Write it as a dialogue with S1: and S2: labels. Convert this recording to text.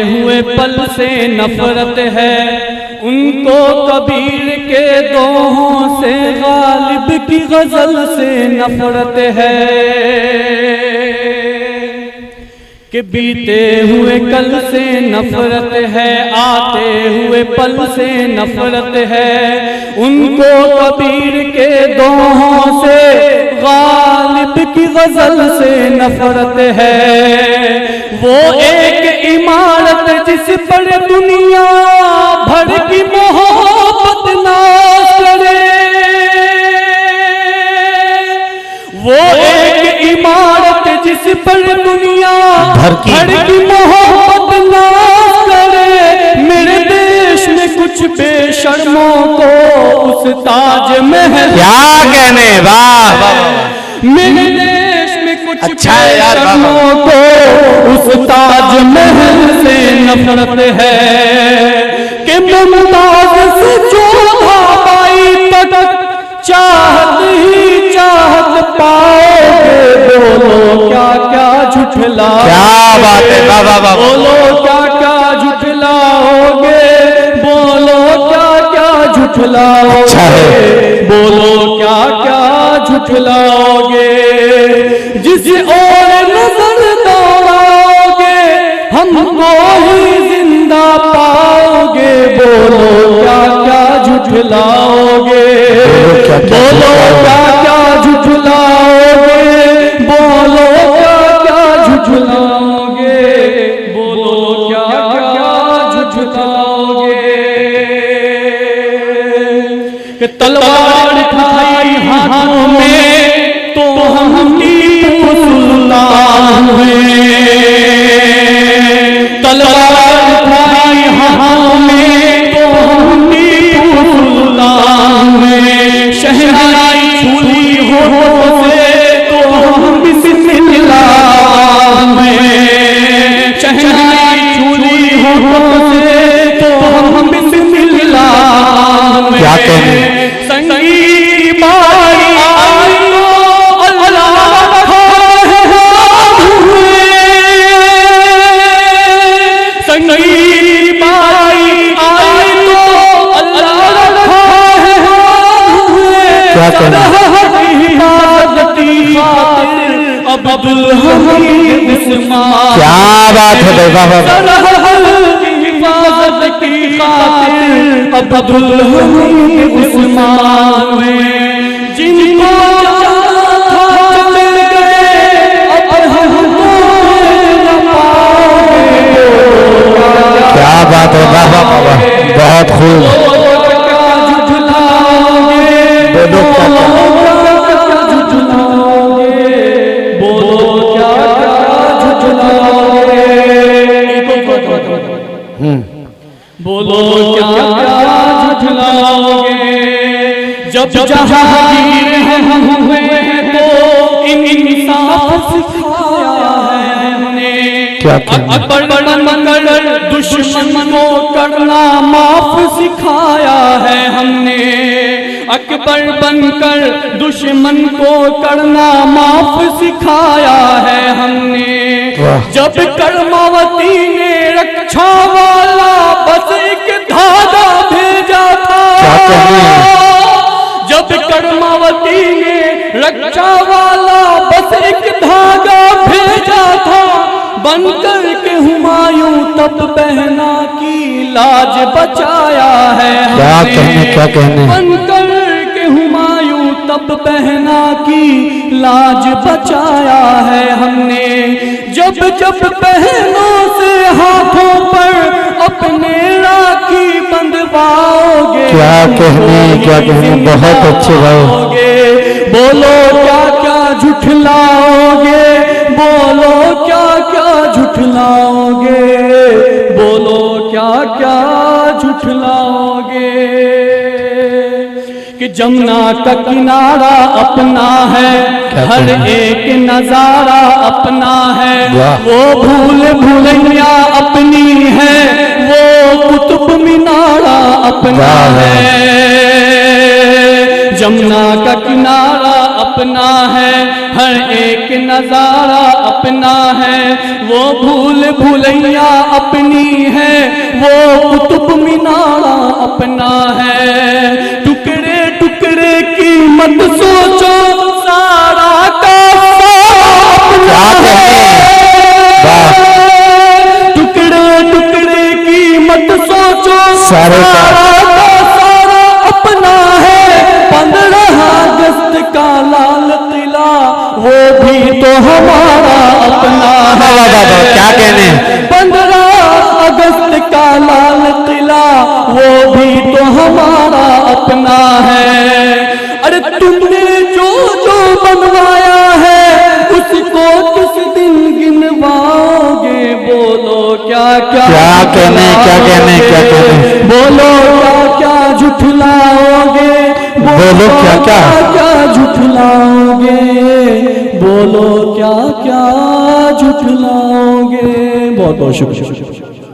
S1: हुए पल से नफरत है उनको, कबीर के दोहों से गालिब की गजल से नफरत है कि बीते हुए कल से नफरत है, आते हुए पल से नफरत है उनको, कबीर के दोहों से गालिब की गजल से नफरत है। वो एक इमारत जिस पर दुनिया भर की मोहब्बत नाज करे, वो एक इमारत जिस पर दुनिया भर की मोहब्बत नाज करे। मेरे देश में कुछ बेशर्मों को उस ताज महल,
S2: क्या कहने, वाह वाह,
S1: मेरे देश में कुछ
S2: अच्छा है यार,
S1: बेशर्मों को उस ताज महल से नफरत है कि मुमताज से जोधा पाई तक चाहत ही चाहत पाओगे। बोलो क्या क्या झुठला,
S2: क्या बात है, वाह वाह वाह,
S1: बोलो क्या क्या झुठलाओगे, बोलो क्या क्या झुठलाओगे,
S2: अच्छा है,
S1: बोलो क्या क्या झुठलाओगे। जिस ओर नजर दौड़ाओगे हमको ही जिंदा पाओगे। बोलो क्या क्या झुठलाओगे, बोलो क्या क्या झुठलाओगे, बोलो क्या क्या झुठलाओगे, बोलो क्या क्या झुठलाओगे। कि तलवार उठाई हाथों में तो हम टीपू सुल्तान हुए, तलवार उठाई हाथों में तो हम टीपू सुल्तान हुए। शहनाई छूली होठों से तो हम बिस्मिल्लाह हुए, शहनाई छूली होठों से तो हम बिस्मिल्लाह हुए।
S2: क्या कहने,
S1: संगी बाई आई तो अल्लाह हुए, संगी बाई आई तो अल्लाह हुए।
S2: क्या कहने,
S1: अब्दुल हमीद उस्मान,
S2: क्या बात है भाई, वाह वाह,
S1: हिफाजत की खातिर अब्दुल हमीद उस्मान में जिनको चल गए अब हमको न पाओगे।
S2: क्या बात है, वाह वाह वाह, बहुत खूब,
S1: क्या झुठलाओगे,
S2: बोलो क्या
S1: झुठलाओगे, बोलो क्या क्या झुठलाओगे, बोलो क्या क्या झुठलाओगे। जब जहांगीर हम हुए हैं तो इंसाफ सिखाया है हमने,
S2: क्या
S1: अकबर बनकर दुश्मन को करना माफ सिखाया है हमने, अकबर बनकर दुश्मन को करना माफ सिखाया है हमने। जब कर्मवती ने रक्षा वाला बस एक धागा भेजा था, जब कर्मवती ने रक्षा वाला बस एक धागा भेजा था, बनकर के हुमायूं तब बहना की लाज बचाया है हमने।
S2: क्या कहने,
S1: बनकर के हुमायूं तब बहना की लाज बचाया है हमने। जब जब बहनों से हाथों पर अपने राखी बंधवाओगे,
S2: क्या कहने, बहुत अच्छे भाई,
S1: बोलो क्या क्या झुठलाओगे, बोलो क्या क्या झुठलाओगे, बोलो क्या क्या झुठलाओगे। कि जमुना का किनारा अपना है, हर एक नजारा अपना है, वो भूल भुलैया अपनी है, वो कुतुब मीनारा अपना है। जमुना का किनारा अपना है, हर एक नजारा अपना है, वो भूल भुलैया अपनी है, वो कुतुब मीनारा अपना है। टुकड़े टुकड़े की मत सोचो, सारा का सारा अपना है। टुकड़े टुकड़े की मत सोचो, सारा का सारा अपना है। 15 अगस्त का लाल किला वो भी तो हमारा अपना है।
S2: क्या कहने
S1: 15 अगस्त का लाल किला वो भी तो हमारा अपना है। अरे तुमने जो जो बनवाया है उसको किस दिन गिनवाओगे? बोलो क्या क्या
S2: कहने क्या कहने
S1: बोलो क्या क्या झुठलाओगे?
S2: बोलो क्या
S1: क्या झुठलाओगे? बोलो क्या क्या झुठलाओगे? बहुत बहुत शुक्रिया।